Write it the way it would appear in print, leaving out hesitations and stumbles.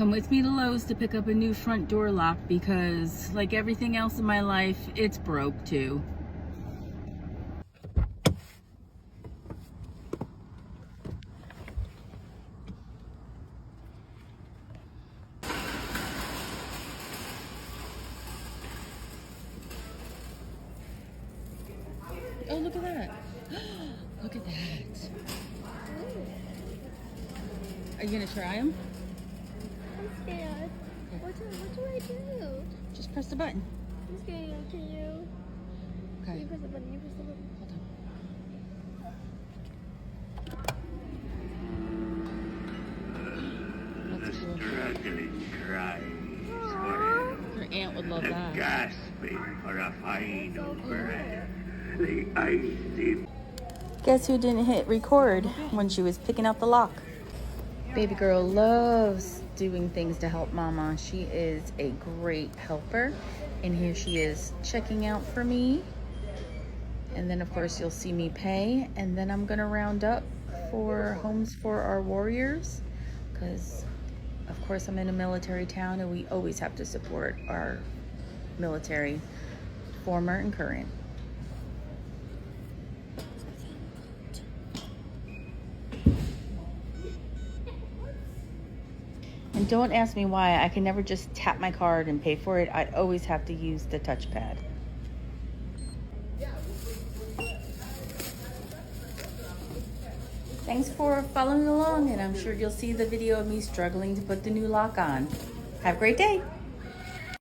Come with me to Lowe's to pick up a new front door lock because, like everything else in my life, it's broke too. Oh, look at that. Look at that. Are you gonna try them? I'm scared. What do I do? Just press the button. I'm scared. Can you? Okay. You press the button. You press the button. Hold on. That's cool. Struggling, crying, Your aunt would love the that. gasping for a final breath, the icy. Guess who didn't hit record when she was picking out the lock? Baby girl loves doing things to help mama. She is a great helper. And here she is checking out for me. And then of course you'll see me pay. And then I'm gonna round up for homes for our warriors. Because of course I'm in a military town and we always have to support our military, former and current. And don't ask me why. I can never just tap my card and pay for it. I always have to use the touchpad. Thanks for following along, and I'm sure you'll see the video of me struggling to put the new lock on. Have a great day.